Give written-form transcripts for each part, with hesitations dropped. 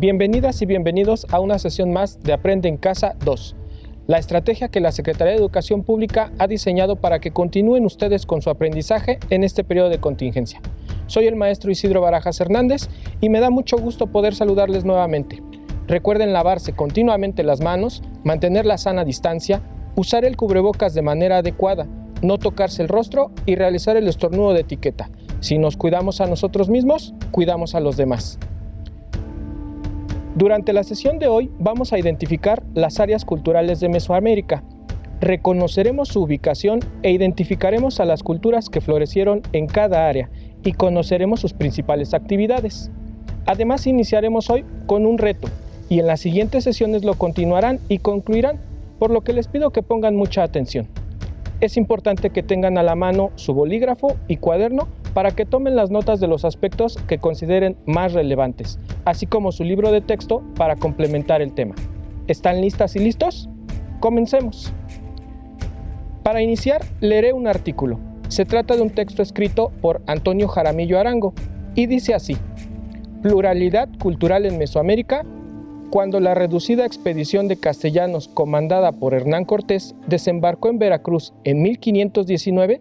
Bienvenidas y bienvenidos a una sesión más de Aprende en Casa 2, la estrategia que la Secretaría de Educación Pública ha diseñado para que continúen ustedes con su aprendizaje en este periodo de contingencia. Soy el maestro Isidro Barajas Hernández y me da mucho gusto poder saludarles nuevamente. Recuerden lavarse continuamente las manos, mantener la sana distancia, usar el cubrebocas de manera adecuada, no tocarse el rostro y realizar el estornudo de etiqueta. Si nos cuidamos a nosotros mismos, cuidamos a los demás. Durante la sesión de hoy vamos a identificar las áreas culturales de Mesoamérica. Reconoceremos su ubicación e identificaremos a las culturas que florecieron en cada área y conoceremos sus principales actividades. Además, iniciaremos hoy con un reto y en las siguientes sesiones lo continuarán y concluirán, por lo que les pido que pongan mucha atención. Es importante que tengan a la mano su bolígrafo y cuaderno para que tomen las notas de los aspectos que consideren más relevantes, así como su libro de texto para complementar el tema. ¿Están listas y listos? ¡Comencemos! Para iniciar, leeré un artículo. Se trata de un texto escrito por Antonio Jaramillo Arango y dice así: Pluralidad cultural en Mesoamérica. Cuando la reducida expedición de castellanos comandada por Hernán Cortés desembarcó en Veracruz en 1519,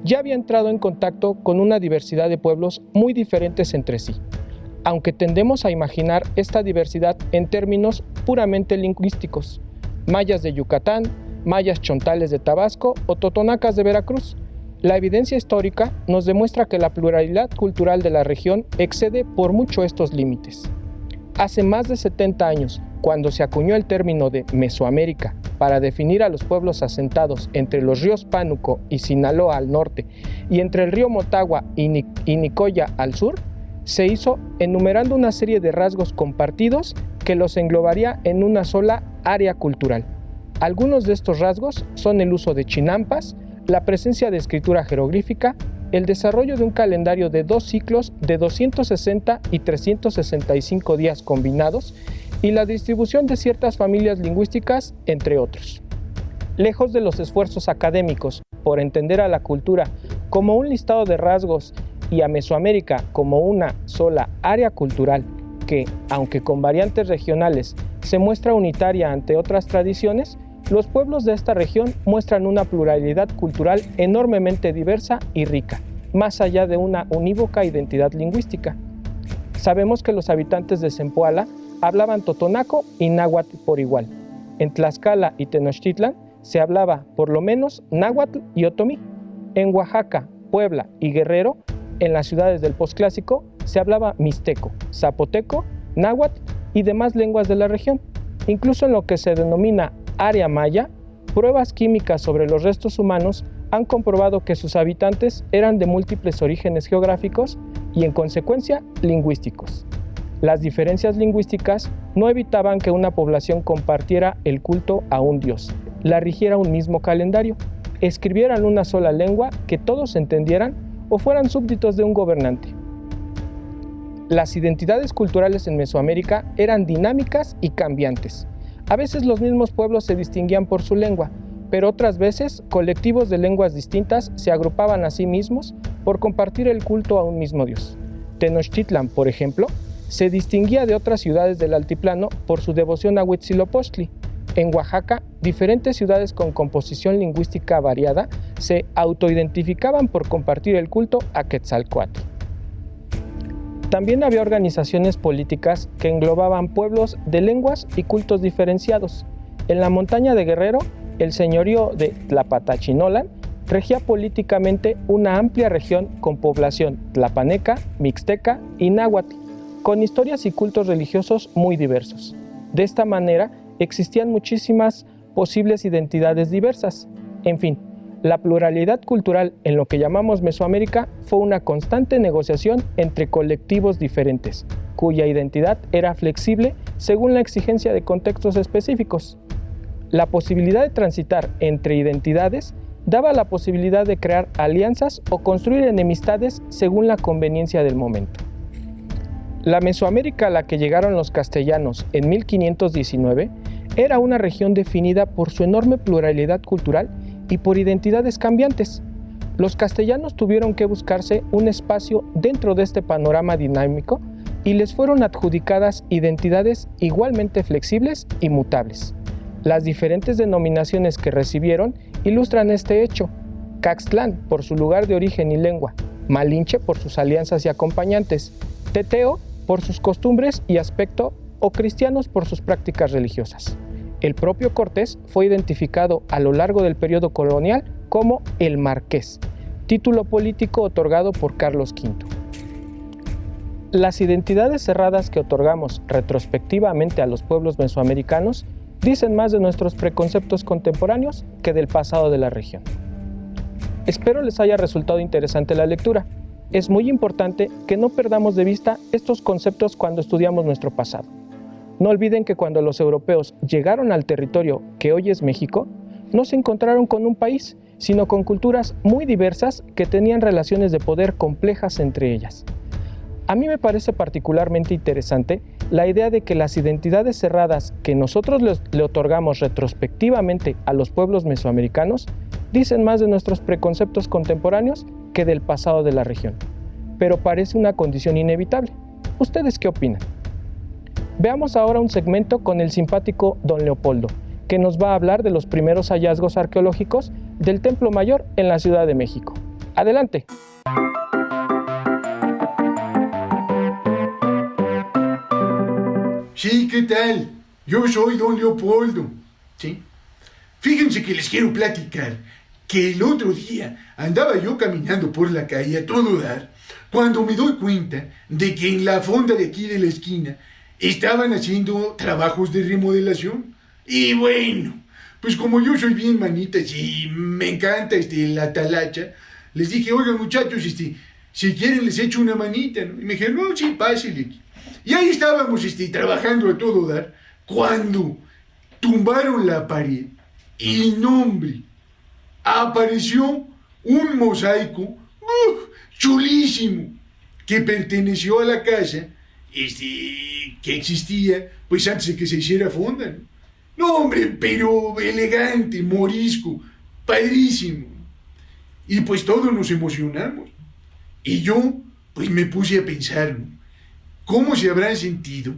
ya había entrado en contacto con una diversidad de pueblos muy diferentes entre sí, aunque tendemos a imaginar esta diversidad en términos puramente lingüísticos: mayas de Yucatán, mayas chontales de Tabasco o totonacas de Veracruz. La evidencia histórica nos demuestra que la pluralidad cultural de la región excede por mucho estos límites. Hace más de 70 años, cuando se acuñó el término de Mesoamérica para definir a los pueblos asentados entre los ríos Pánuco y Sinaloa al norte y entre el río Motagua y Nicoya al sur, se hizo enumerando una serie de rasgos compartidos que los englobaría en una sola área cultural. Algunos de estos rasgos son el uso de chinampas, la presencia de escritura jeroglífica, el desarrollo de un calendario de 2 ciclos de 260 y 365 días combinados y la distribución de ciertas familias lingüísticas, entre otros. Lejos de los esfuerzos académicos por entender a la cultura como un listado de rasgos y a Mesoamérica como una sola área cultural que, aunque con variantes regionales, se muestra unitaria ante otras tradiciones, los pueblos de esta región muestran una pluralidad cultural enormemente diversa y rica, más allá de una unívoca identidad lingüística. Sabemos que los habitantes de Zempoala hablaban totonaco y náhuatl por igual. En Tlaxcala y Tenochtitlan se hablaba por lo menos náhuatl y otomí. En Oaxaca, Puebla y Guerrero, en las ciudades del posclásico, se hablaba mixteco, zapoteco, náhuatl y demás lenguas de la región. Incluso en lo que se denomina área maya, pruebas químicas sobre los restos humanos han comprobado que sus habitantes eran de múltiples orígenes geográficos y, en consecuencia, lingüísticos. Las diferencias lingüísticas no evitaban que una población compartiera el culto a un dios, la rigiera un mismo calendario, escribieran una sola lengua que todos entendieran o fueran súbditos de un gobernante. Las identidades culturales en Mesoamérica eran dinámicas y cambiantes. A veces los mismos pueblos se distinguían por su lengua, pero otras veces colectivos de lenguas distintas se agrupaban a sí mismos por compartir el culto a un mismo dios. Tenochtitlan, por ejemplo, se distinguía de otras ciudades del altiplano por su devoción a Huitzilopochtli. En Oaxaca, diferentes ciudades con composición lingüística variada se autoidentificaban por compartir el culto a Quetzalcóatl. También había organizaciones políticas que englobaban pueblos de lenguas y cultos diferenciados. En la montaña de Guerrero, el señorío de Tlapatachinolan regía políticamente una amplia región con población tlapaneca, mixteca y náhuatl, con historias y cultos religiosos muy diversos. De esta manera, existían muchísimas posibles identidades diversas. En fin, la pluralidad cultural en lo que llamamos Mesoamérica fue una constante negociación entre colectivos diferentes, cuya identidad era flexible según la exigencia de contextos específicos. La posibilidad de transitar entre identidades daba la posibilidad de crear alianzas o construir enemistades según la conveniencia del momento. La Mesoamérica a la que llegaron los castellanos en 1519 era una región definida por su enorme pluralidad cultural y por identidades cambiantes. Los castellanos tuvieron que buscarse un espacio dentro de este panorama dinámico y les fueron adjudicadas identidades igualmente flexibles y mutables. Las diferentes denominaciones que recibieron ilustran este hecho: Caxtlán por su lugar de origen y lengua, Malinche por sus alianzas y acompañantes, Teteo por sus costumbres y aspecto, o cristianos por sus prácticas religiosas. El propio Cortés fue identificado a lo largo del periodo colonial como el Marqués, título político otorgado por Carlos V. Las identidades cerradas que otorgamos retrospectivamente a los pueblos mesoamericanos dicen más de nuestros preconceptos contemporáneos que del pasado de la región. Espero les haya resultado interesante la lectura. Es muy importante que no perdamos de vista estos conceptos cuando estudiamos nuestro pasado. No olviden que cuando los europeos llegaron al territorio que hoy es México, no se encontraron con un país, sino con culturas muy diversas que tenían relaciones de poder complejas entre ellas. A mí me parece particularmente interesante la idea de que las identidades cerradas que nosotros le otorgamos retrospectivamente a los pueblos mesoamericanos dicen más de nuestros preconceptos contemporáneos que del pasado de la región. Pero parece una condición inevitable. ¿Ustedes qué opinan? Veamos ahora un segmento con el simpático Don Leopoldo, que nos va a hablar de los primeros hallazgos arqueológicos del Templo Mayor en la Ciudad de México. ¡Adelante! Sí, ¿qué tal? Yo soy Don Leopoldo, ¿sí? Fíjense que les quiero platicar que el otro día andaba yo caminando por la calle a todo dar, cuando me doy cuenta de que en la fonda de aquí de la esquina estaban haciendo trabajos de remodelación. Y bueno, pues como yo soy bien manitas y me encanta la talacha, les dije: oigan muchachos, si quieren les echo una manita, ¿no? Y me dijeron: no, sí, pásele. Y ahí estábamos trabajando a todo dar, cuando tumbaron la pared y no, hombre, apareció un mosaico chulísimo que perteneció a la casa que existía pues antes de que se hiciera fonda, ¿no? No, hombre, pero elegante, morisco, padrísimo. Y pues todos nos emocionamos. Y yo pues me puse a pensar, ¿no? ¿Cómo se habrán sentido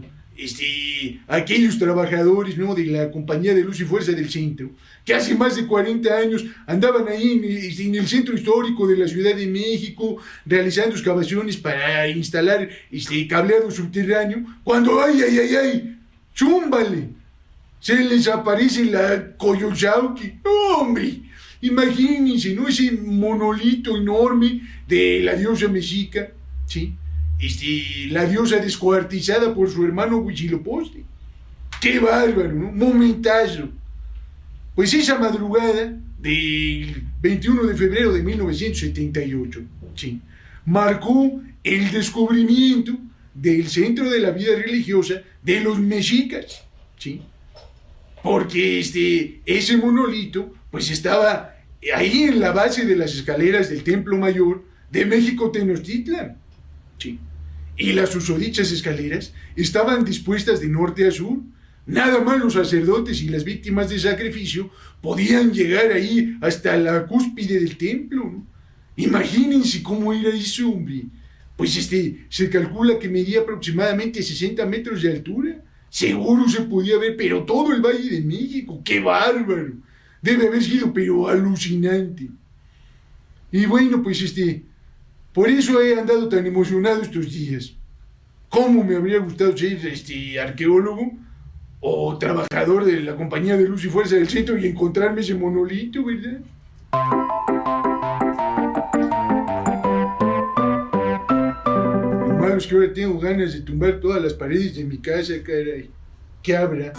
aquellos trabajadores, ¿no?, de la Compañía de Luz y Fuerza del Centro, que hace más de 40 años andaban ahí en el centro histórico de la Ciudad de México realizando excavaciones para instalar cableado subterráneo, cuando ¡ay! ¡Chúmbale! Se les aparece la Coyollauqui. ¡No, hombre! Imagínense, ¿no?, ese monolito enorme de la diosa mexica, ¿sí? La diosa descuartizada por su hermano Huitzilopochtli. ¡Qué bárbaro!, ¿no? Momentazo. Pues esa madrugada del 21 de febrero de 1978, ¿sí?, marcó el descubrimiento del centro de la vida religiosa de los mexicas, ¿sí? Porque ese monolito pues estaba ahí en la base de las escaleras del Templo Mayor de México Tenochtitlan, ¿sí? Y las susodichas escaleras estaban dispuestas de norte a sur. Nada más los sacerdotes y las víctimas de sacrificio podían llegar ahí hasta la cúspide del templo, ¿no? Imagínense cómo era eso, hombre. Pues se calcula que medía aproximadamente 60 metros de altura. Seguro se podía ver, pero todo el Valle de México. ¡Qué bárbaro! Debe haber sido, pero alucinante. Y bueno, pues por eso he andado tan emocionado estos días. ¿Cómo me habría gustado ser arqueólogo o trabajador de la Compañía de Luz y Fuerza del Centro y encontrarme ese monolito, ¿verdad? Lo malo es que ahora tengo ganas de tumbar todas las paredes de mi casa, caray. ¿Qué habrá?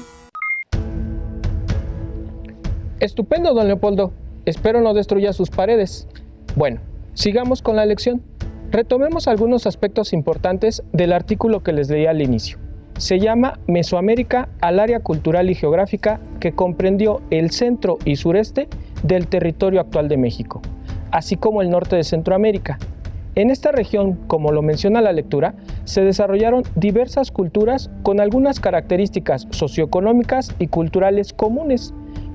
Estupendo, don Leopoldo. Espero no destruya sus paredes. Bueno, sigamos con la lección. Retomemos algunos aspectos importantes del artículo que les leí al inicio. Se llama Mesoamérica al área cultural y geográfica que comprendió el centro y sureste del territorio actual de México, así como el norte de Centroamérica. En esta región, como lo menciona la lectura, se desarrollaron diversas culturas con algunas características socioeconómicas y culturales comunes,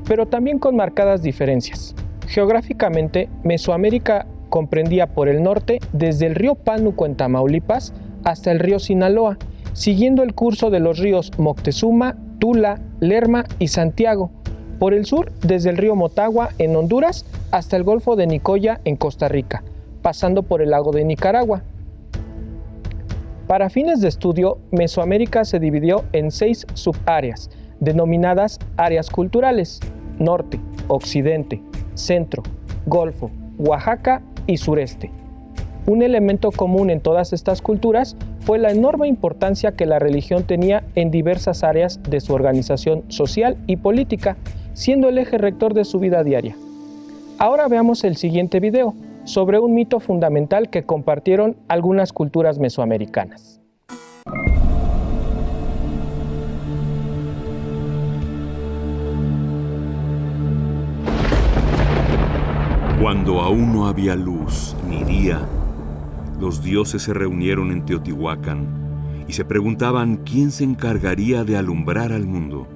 pero también con marcadas diferencias. Geográficamente, Mesoamérica comprendía por el norte desde el río Pánuco en Tamaulipas hasta el río Sinaloa, siguiendo el curso de los ríos Moctezuma, Tula, Lerma y Santiago. Por el sur, desde el río Motagua en Honduras hasta el Golfo de Nicoya en Costa Rica, pasando por el lago de Nicaragua. Para fines de estudio, Mesoamérica se dividió en 6 subáreas, denominadas áreas culturales: norte, occidente, centro, Golfo, Oaxaca y sureste. Un elemento común en todas estas culturas fue la enorme importancia que la religión tenía en diversas áreas de su organización social y política, siendo el eje rector de su vida diaria. Ahora veamos el siguiente video sobre un mito fundamental que compartieron algunas culturas mesoamericanas. Cuando aún no había luz ni día, los dioses se reunieron en Teotihuacán y se preguntaban quién se encargaría de alumbrar al mundo.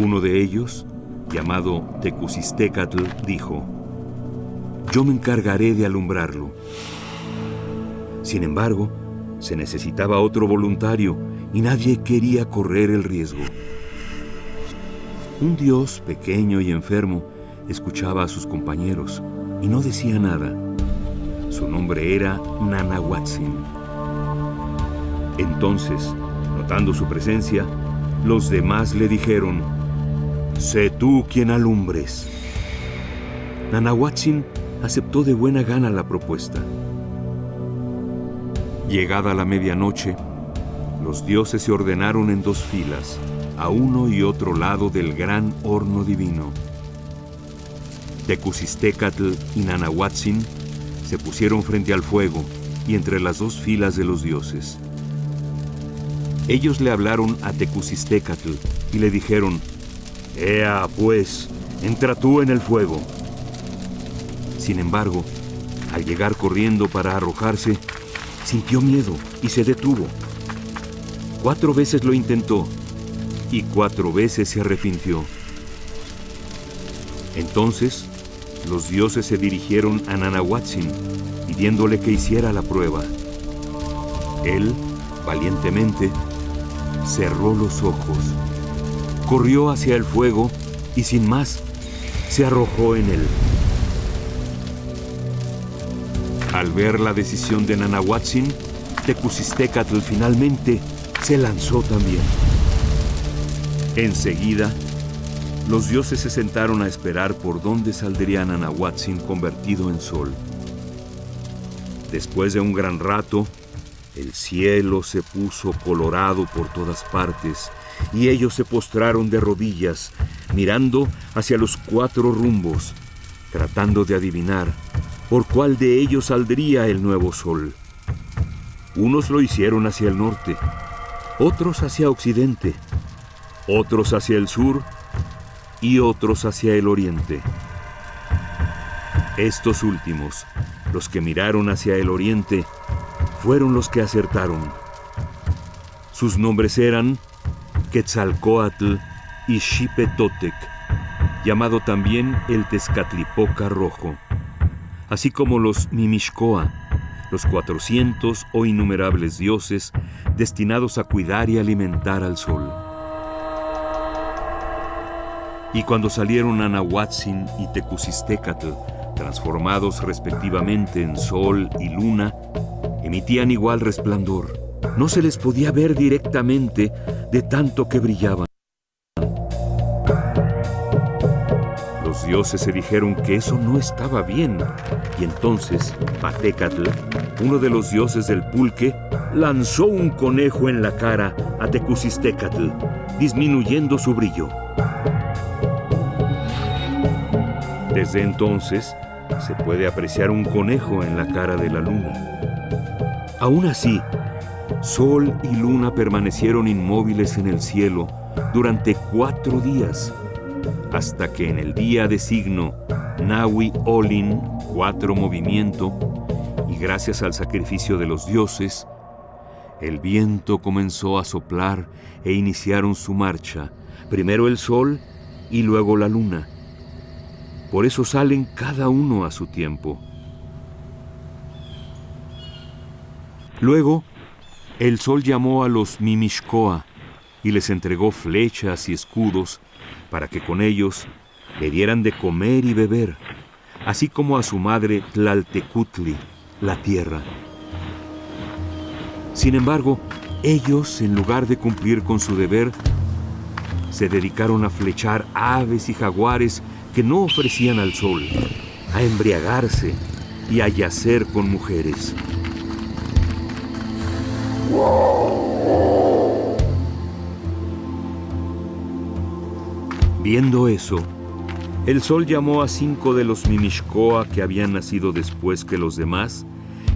Uno de ellos, llamado Tecusistécatl, dijo: «Yo me encargaré de alumbrarlo». Sin embargo, se necesitaba otro voluntario y nadie quería correr el riesgo. Un dios pequeño y enfermo escuchaba a sus compañeros y no decía nada. Su nombre era Nanahuatzin. Entonces, notando su presencia, los demás le dijeron: «Sé tú quien alumbres». Nanahuatzin aceptó de buena gana la propuesta. Llegada la medianoche, los dioses se ordenaron en 2 filas, a uno y otro lado del gran horno divino. Tecusistécatl y Nanahuatzin se pusieron frente al fuego y entre las 2 filas de los dioses. Ellos le hablaron a Tecusistécatl y le dijeron: «Ea, pues, entra tú en el fuego». Sin embargo, al llegar corriendo para arrojarse, sintió miedo y se detuvo. 4 veces lo intentó y 4 veces se arrepintió. Entonces, los dioses se dirigieron a Nanahuatzin, pidiéndole que hiciera la prueba. Él, valientemente, cerró los ojos, corrió hacia el fuego y sin más, se arrojó en él. Al ver la decisión de Nanahuatzin, Tecusistécatl finalmente se lanzó también. Enseguida, los dioses se sentaron a esperar por dónde saldría Nanahuatzin convertido en sol. Después de un gran rato, el cielo se puso colorado por todas partes y ellos se postraron de rodillas, mirando hacia los 4 rumbos, tratando de adivinar por cuál de ellos saldría el nuevo sol. Unos lo hicieron hacia el norte, otros hacia occidente, otros hacia el sur y otros hacia el oriente. Estos últimos, los que miraron hacia el oriente, fueron los que acertaron. Sus nombres eran Quetzalcóatl y Xipetotec, llamado también el Tezcatlipoca Rojo, así como los Mimixcoa, los 400 o innumerables dioses destinados a cuidar y alimentar al sol. Y cuando salieron Nanahuatzin y Tecusistécatl, transformados respectivamente en sol y luna, emitían igual resplandor. No se les podía ver directamente de tanto que brillaban. Los dioses se dijeron que eso no estaba bien, y entonces Patécatl, uno de los dioses del pulque, lanzó un conejo en la cara a Tecusistécatl, disminuyendo su brillo. Desde entonces, se puede apreciar un conejo en la cara de la luna. Aún así, sol y luna permanecieron inmóviles en el cielo durante 4 días, hasta que en el día de signo Nahui Olin, 4 movimiento, y gracias al sacrificio de los dioses, el viento comenzó a soplar e iniciaron su marcha, primero el sol y luego la luna. Por eso salen cada uno a su tiempo. Luego, el sol llamó a los Mimixcoa y les entregó flechas y escudos para que con ellos le dieran de comer y beber, así como a su madre Tlaltecutli, la tierra. Sin embargo, ellos, en lugar de cumplir con su deber, se dedicaron a flechar aves y jaguares que no ofrecían al sol, a embriagarse y a yacer con mujeres. Viendo eso, el sol llamó a 5 de los Mimixcoa que habían nacido después que los demás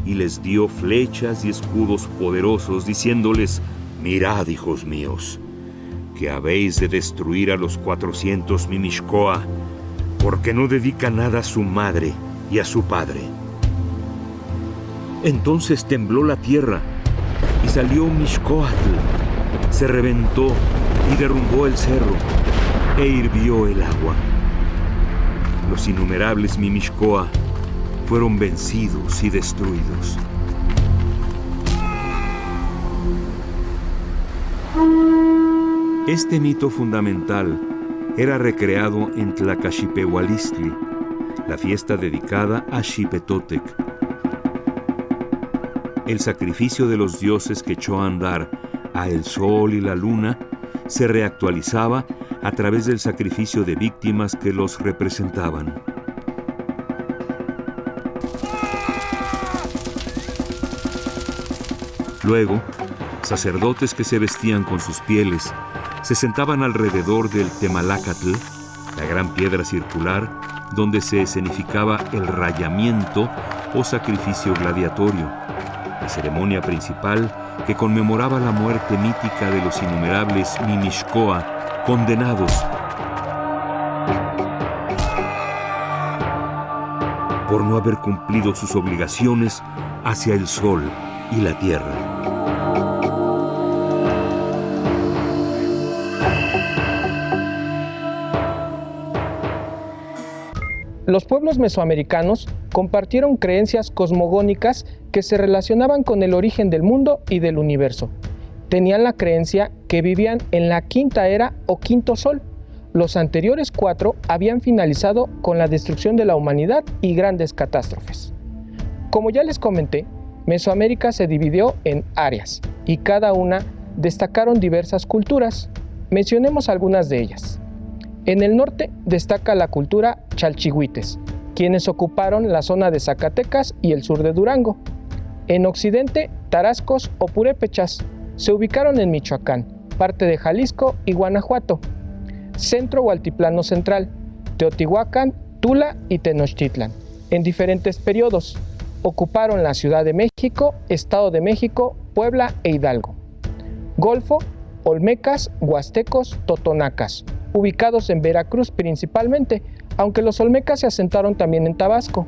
y les dio flechas y escudos poderosos, diciéndoles: «Mirad, hijos míos, que habéis de destruir a los 400 Mimixcoa, porque no dedican nada a su madre y a su padre». Entonces tembló la tierra y salió Mixcoatl, se reventó y derrumbó el cerro e hirvió el agua. Los innumerables Mimixcoa fueron vencidos y destruidos. Este mito fundamental era recreado en Tlacaxipehualistli, la fiesta dedicada a Xipetotec. El sacrificio de los dioses que echó a andar a el sol y la luna se reactualizaba a través del sacrificio de víctimas que los representaban. Luego, sacerdotes que se vestían con sus pieles se sentaban alrededor del Temalacatl, la gran piedra circular donde se escenificaba el rayamiento o sacrificio gladiatorio, la ceremonia principal que conmemoraba la muerte mítica de los innumerables Mimixcoa condenados por no haber cumplido sus obligaciones hacia el sol y la tierra. Los pueblos mesoamericanos compartieron creencias cosmogónicas que se relacionaban con el origen del mundo y del universo. Tenían la creencia que vivían en la quinta era o quinto sol. Los anteriores 4 habían finalizado con la destrucción de la humanidad y grandes catástrofes. Como ya les comenté, Mesoamérica se dividió en áreas y cada una destacaron diversas culturas. Mencionemos algunas de ellas. En el norte destaca la cultura chalchihuites, quienes ocuparon la zona de Zacatecas y el sur de Durango. En occidente, tarascos o purépechas se ubicaron en Michoacán, parte de Jalisco y Guanajuato. Centro o altiplano central, Teotihuacán, Tula y Tenochtitlan. En diferentes periodos, ocuparon la Ciudad de México, Estado de México, Puebla e Hidalgo. Golfo, olmecas, huastecos, totonacas, ubicados en Veracruz principalmente, aunque los olmecas se asentaron también en Tabasco.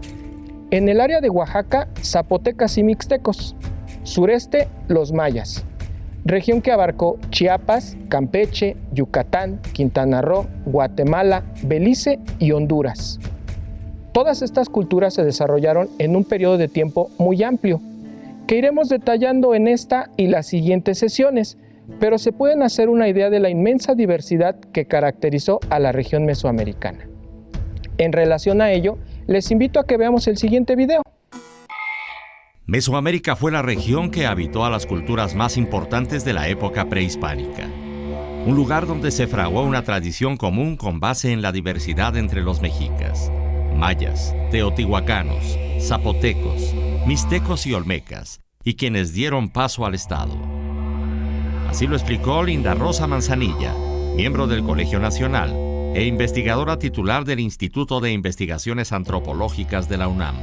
En el área de Oaxaca, zapotecas y mixtecos. Sureste, los mayas. Región que abarcó Chiapas, Campeche, Yucatán, Quintana Roo, Guatemala, Belice y Honduras. Todas estas culturas se desarrollaron en un periodo de tiempo muy amplio, que iremos detallando en esta y las siguientes sesiones, pero se pueden hacer una idea de la inmensa diversidad que caracterizó a la región mesoamericana. En relación a ello, les invito a que veamos el siguiente video. Mesoamérica fue la región que habitó a las culturas más importantes de la época prehispánica. Un lugar donde se fraguó una tradición común con base en la diversidad entre los mexicas, mayas, teotihuacanos, zapotecos, mixtecos y olmecas, y quienes dieron paso al Estado. Así lo explicó Linda Rosa Manzanilla, miembro del Colegio Nacional e investigadora titular del Instituto de Investigaciones Antropológicas de la UNAM.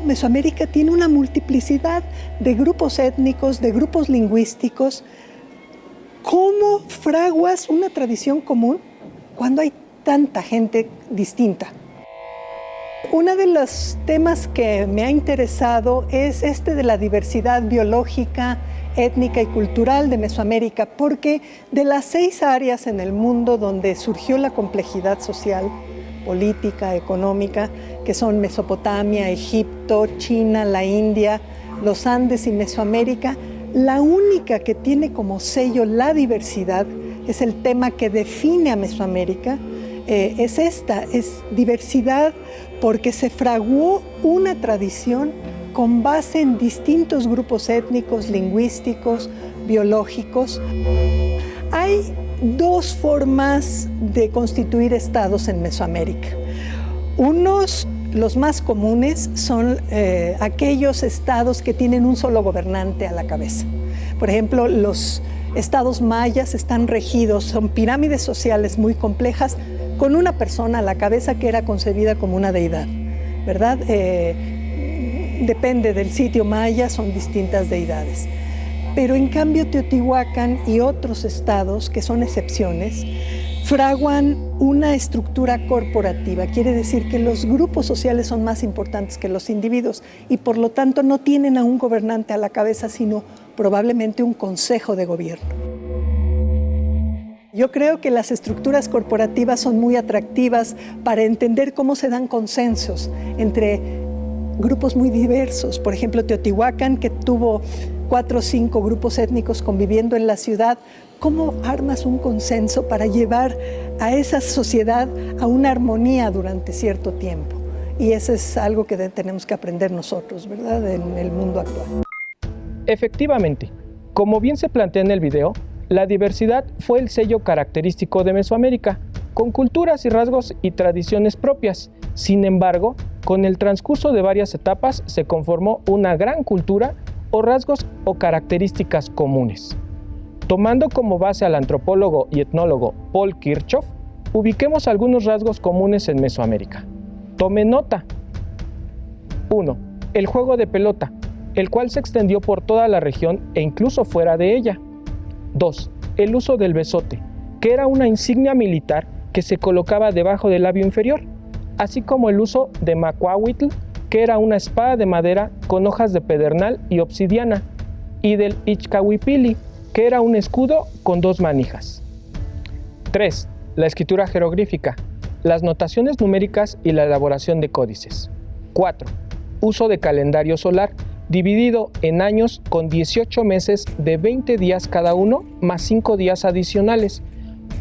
Mesoamérica tiene una multiplicidad de grupos étnicos, de grupos lingüísticos. ¿Cómo fraguas una tradición común cuando hay tanta gente distinta? Uno de los temas que me ha interesado es este de la diversidad biológica, étnica y cultural de Mesoamérica, porque de las 6 áreas en el mundo donde surgió la complejidad social, política, económica, que son Mesopotamia, Egipto, China, la India, los Andes y Mesoamérica, la única que tiene como sello la diversidad, es el tema que define a Mesoamérica, es esta, es diversidad porque se fraguó una tradición con base en distintos grupos étnicos, lingüísticos, biológicos. Hay dos formas de constituir estados en Mesoamérica. Los más comunes son aquellos estados que tienen un solo gobernante a la cabeza. Por ejemplo, los estados mayas están regidos, son pirámides sociales muy complejas, con una persona a la cabeza que era concebida como una deidad, ¿verdad? Depende del sitio maya, son distintas deidades. Pero en cambio Teotihuacán y otros estados, que son excepciones, fraguan una estructura corporativa. Quiere decir que los grupos sociales son más importantes que los individuos y por lo tanto no tienen a un gobernante a la cabeza, sino probablemente un consejo de gobierno. Yo creo que las estructuras corporativas son muy atractivas para entender cómo se dan consensos entre grupos muy diversos. Por ejemplo, Teotihuacán, que tuvo 4 o 5 grupos étnicos conviviendo en la ciudad, ¿cómo armas un consenso para llevar a esa sociedad a una armonía durante cierto tiempo? Y eso es algo que tenemos que aprender nosotros, ¿verdad?, en el mundo actual. Efectivamente, como bien se plantea en el video, la diversidad fue el sello característico de Mesoamérica, con culturas y rasgos y tradiciones propias. Sin embargo, con el transcurso de varias etapas se conformó una gran cultura o rasgos o características comunes. Tomando como base al antropólogo y etnólogo Paul Kirchhoff, ubiquemos algunos rasgos comunes en Mesoamérica. Tome nota. 1. El juego de pelota, el cual se extendió por toda la región e incluso fuera de ella. 2. El uso del besote, que era una insignia militar que se colocaba debajo del labio inferior, así como el uso de macuahuitl, que era una espada de madera con hojas de pedernal y obsidiana, y del ichcahuipili, que era un escudo con 2 manijas. 3. La escritura jeroglífica, las notaciones numéricas y la elaboración de códices. 4. Uso de calendario solar, dividido en años con 18 meses de 20 días cada uno, más 5 días adicionales.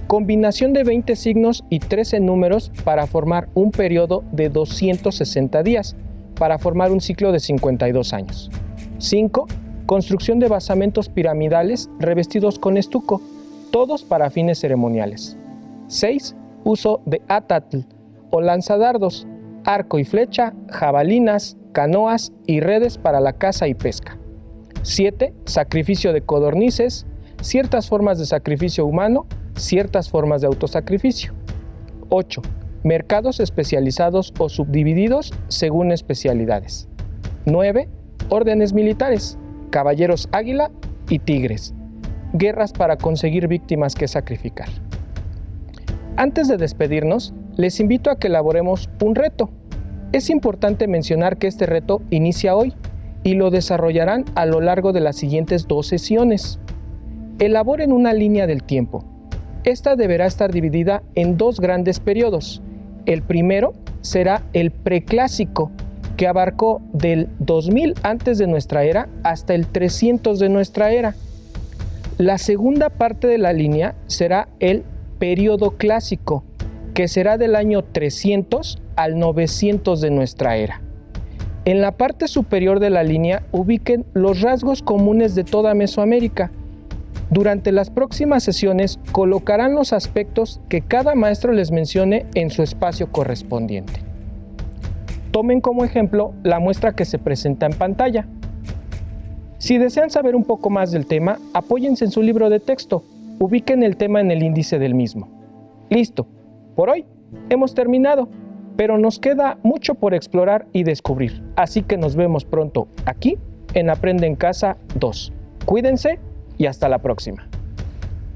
Combinación de 20 signos y 13 números para formar un periodo de 260 días, para formar un ciclo de 52 años. 5. Construcción de basamentos piramidales revestidos con estuco, todos para fines ceremoniales. 6. Uso de atatl o lanzadardos, arco y flecha, jabalinas, canoas y redes para la caza y pesca. 7. Sacrificio de codornices, ciertas formas de sacrificio humano, ciertas formas de autosacrificio. 8. Mercados especializados o subdivididos según especialidades. 9. Órdenes militares, caballeros águila y tigres. Guerras para conseguir víctimas que sacrificar. Antes de despedirnos, les invito a que elaboremos un reto. Es importante mencionar que este reto inicia hoy y lo desarrollarán a lo largo de las siguientes 2 sesiones. Elaboren una línea del tiempo. Esta deberá estar dividida en 2 grandes periodos. El primero será el preclásico, que abarcó del 2000 antes de nuestra era hasta el 300 de nuestra era. La segunda parte de la línea será el periodo clásico, que será del año 300 al 900 de nuestra era. En la parte superior de la línea ubiquen los rasgos comunes de toda Mesoamérica. Durante las próximas sesiones colocarán los aspectos que cada maestro les mencione en su espacio correspondiente. Tomen como ejemplo la muestra que se presenta en pantalla. Si desean saber un poco más del tema, apóyense en su libro de texto. Ubiquen el tema en el índice del mismo. Listo. Por hoy hemos terminado, pero nos queda mucho por explorar y descubrir. Así que nos vemos pronto aquí en Aprende en Casa 2. Cuídense y hasta la próxima.